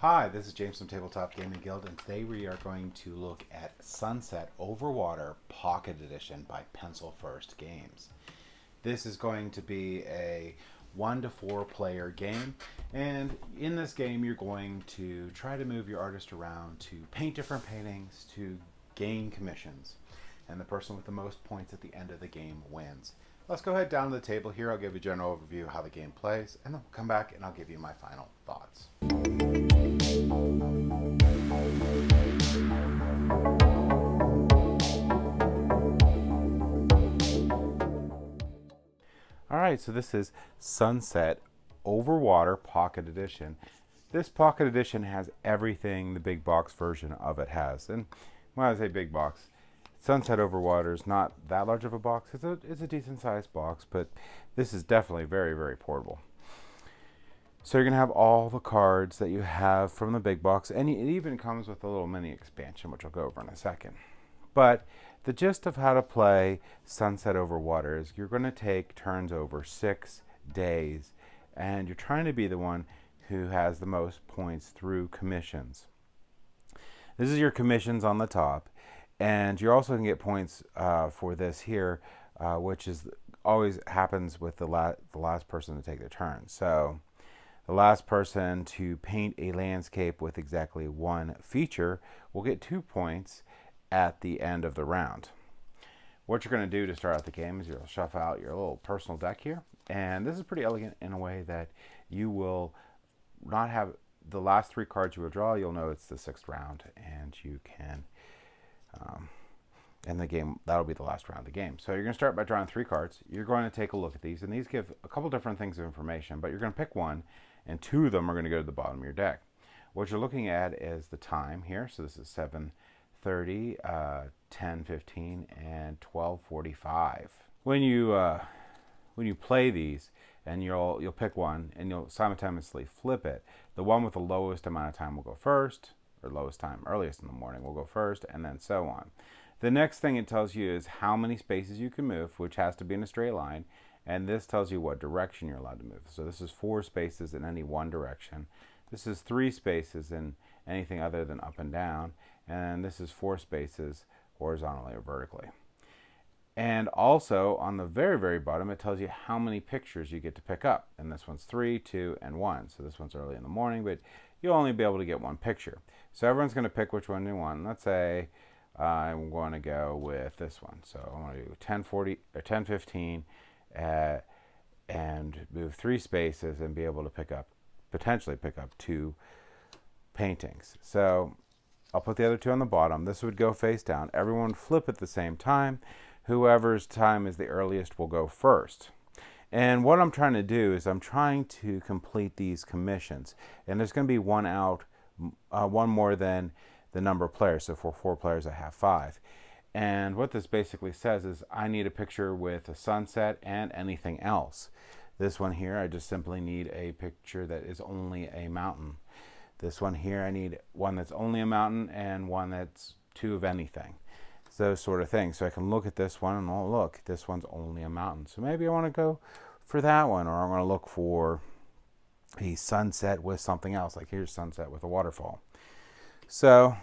Hi, this is James from Tabletop Gaming Guild, and today we are going to look at Sunset Overwater Pocket Edition by Pencil First Games. This is going to be a 1 to 4 player game, and in this game you're going to try to move your artist around to paint different paintings to gain commissions, and the person with the most points at the end of the game wins. Let's go ahead down to the table here. I'll give you a general overview of how the game plays, and then we'll come back and I'll give you my final thoughts. Alright, so this is Sunset Overwater Pocket Edition. This Pocket Edition has everything the big box version of it has. And when I say big box, Sunset Overwater is not that large of a box. It's a decent sized box, but this is definitely very, very portable. So you're going to have all the cards that you have from the big box, and it even comes with a little mini expansion, which I'll go over in a second. But the gist of how to play Sunset Overwater is you're going to take turns over 6 days, and you're trying to be the one who has the most points through commissions. This is your commissions on the top, and you're also going to get points for this here, which is always happens with the last person to take their turn. So the last person to paint a landscape with exactly one feature will get 2 points at the end of the round. What you're going to do to start out the game is you'll shuffle out your little personal deck here, and this is pretty elegant in a way that you will not have the last 3 cards you will draw. You'll know it's the 6th round, and you can in the game, that'll be the last round of the game. So you're going to start by drawing 3 cards. You're going to take a look at these, and these give a couple different things of information, but you're going to pick one, and 2 of them are going to go to the bottom of your deck. What you're looking at is the time here. So this is 7:30, 10:15, and 12:45. When you play these, and you'll pick one, and you'll simultaneously flip it, the one with the lowest amount of time will go first, or lowest time, earliest in the morning will go first, and then so on. The next thing it tells you is how many spaces you can move, which has to be in a straight line, and this tells you what direction you're allowed to move. So this is 4 spaces in any one direction. This is 3 spaces in anything other than up and down, and this is 4 spaces horizontally or vertically. And also on the very, very bottom, it tells you how many pictures you get to pick up. And this one's 3, 2, and 1. So this one's early in the morning, but you'll only be able to get 1 picture. So everyone's going to pick which one they want. Let's say I'm going to go with this one. So I'm going to do 10:40 or 10:15 and move 3 spaces and be able to potentially pick up 2 paintings. So I'll put the other 2 on the bottom. This would go face down. Everyone flip at the same time. Whoever's time is the earliest will go first. And what I'm trying to do is I'm trying to complete these commissions. And there's going to be one out, one more than the number of players. So for 4 players, I have 5. And what this basically says is I need a picture with a sunset and anything else. This one here, I just simply need a picture that is only a mountain. This one here, I need one that's only a mountain and one that's 2 of anything. Those sort of things. So I can look at this one and, oh, look, this one's only a mountain. So maybe I want to go for that one, or I want to look for a sunset with something else. Like here's sunset with a waterfall. So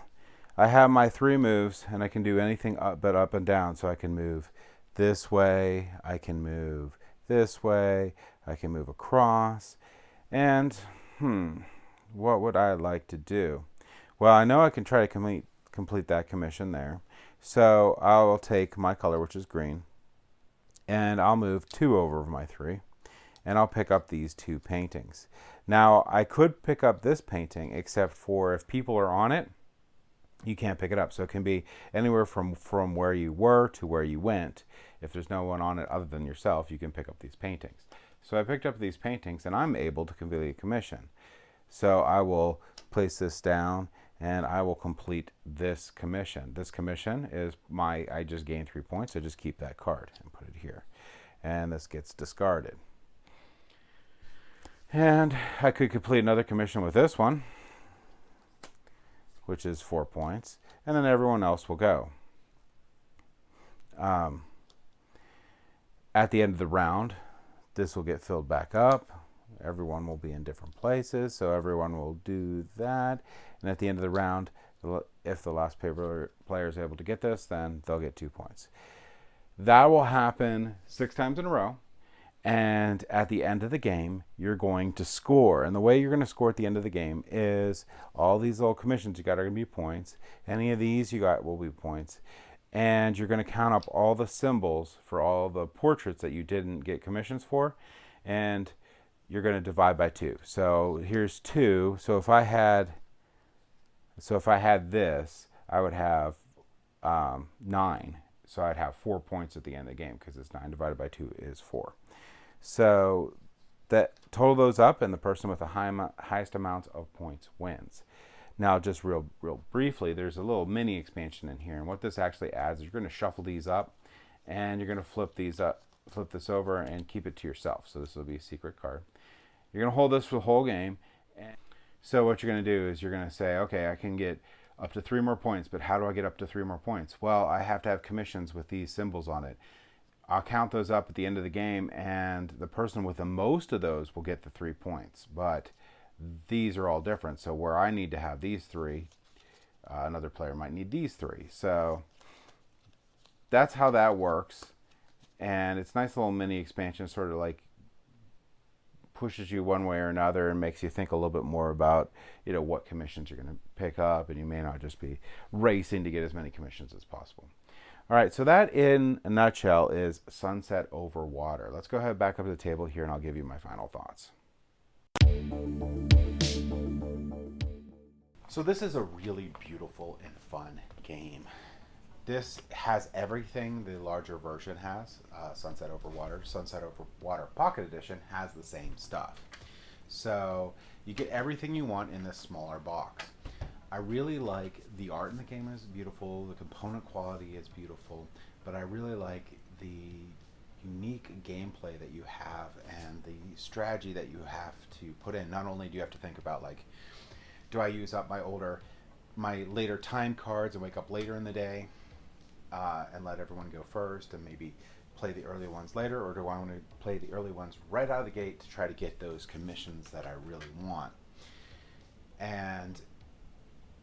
I have my 3 moves, and I can do anything but up and down. So I can move this way, I can move this way, I can move across. And what would I like to do? Well, I know I can try to complete that commission there. So I'll take my color, which is green, and I'll move 2 over my 3, and I'll pick up these 2 paintings. Now, I could pick up this painting, except for if people are on it, you can't pick it up. So it can be anywhere from where you were to where you went. If there's no one on it other than yourself, you can pick up these paintings. So I picked up these paintings, and I'm able to complete a commission. So I will place this down, and I will complete this commission. This commission is I just gained 3 points, so just keep that card and put it here. And this gets discarded. And I could complete another commission with this one, which is 4 points, and then everyone else will go. At the end of the round, this will get filled back up Everyone will be in different places, so everyone will do that. And at the end of the round, if the last player is able to get this, then they'll get 2 points. That will happen 6 times in a row. And at the end of the game, you're going to score. And the way you're going to score at the end of the game is all these little commissions you got are going to be points. Any of these you got will be points. And you're going to count up all the symbols for all the portraits that you didn't get commissions for. And you're going to divide by 2. So here's 2. So if I had this, I would have 9. So I'd have 4 points at the end of the game because it's 9 divided by 2 is 4. So that total those up, and the person with the highest amount of points wins. Now, just real briefly, there's a little mini expansion in here, and what this actually adds is you're going to shuffle these up, and you're going to flip this over, and keep it to yourself. So this will be a secret card. You're going to hold this for the whole game. And so what you're going to do is you're going to say, okay, I can get up to 3 more points, but how do I get up to 3 more points? Well, I have to have commissions with these symbols on it. I'll count those up at the end of the game, and the person with the most of those will get the 3 points. But these are all different. So where I need to have these 3, another player might need these 3. So that's how that works. And it's a nice little mini expansion, sort of like pushes you one way or another and makes you think a little bit more about, what commissions you're going to pick up, and you may not just be racing to get as many commissions as possible. All right, so that in a nutshell is Sunset Over Water. Let's go ahead back up to the table here, and I'll give you my final thoughts. So this is a really beautiful and fun game. This has everything the larger version has, Sunset Over Water. Sunset Over Water Pocket Edition has the same stuff. So you get everything you want in this smaller box. I really like the art in the game is beautiful, the component quality is beautiful, but I really like the unique gameplay that you have and the strategy that you have to put in. Not only do you have to think about, like, do I use up my later time cards and wake up later in the day and let everyone go first and maybe play the early ones later, or do I want to play the early ones right out of the gate to try to get those commissions that I really want? And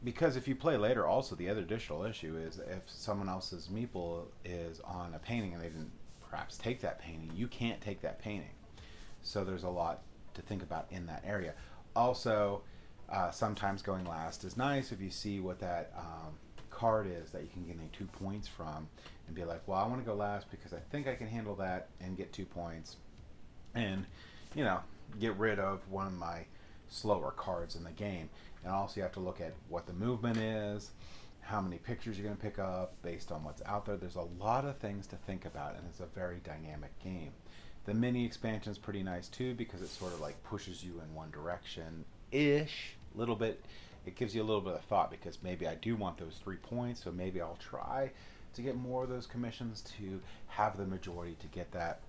because if you play later, also the other additional issue is if someone else's meeple is on a painting and they didn't perhaps take that painting, you can't take that painting. So there's a lot to think about in that area. Also, sometimes going last is nice if you see what that card is that you can gain 2 points from and be like, well, I want to go last because I think I can handle that and get 2 points and, get rid of one of my slower cards in the game. And also you have to look at what the movement is, how many pictures you're going to pick up based on what's out there. There's a lot of things to think about, and it's a very dynamic game. The mini expansion is pretty nice too because it sort of like pushes you in one direction-ish, a little bit. It gives you a little bit of thought because maybe I do want those 3 points, so maybe I'll try to get more of those commissions to have the majority to get that.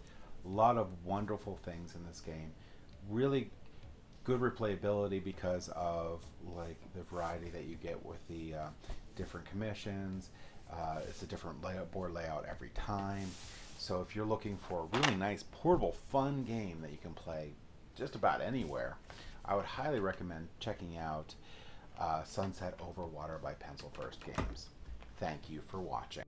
A lot of wonderful things in this game. Really good replayability because of like the variety that you get with the different commissions. It's a different board layout every time. So if you're looking for a really nice portable fun game that you can play just about anywhere, I would highly recommend checking out Sunset Over Water by Pencil First Games. Thank you for watching.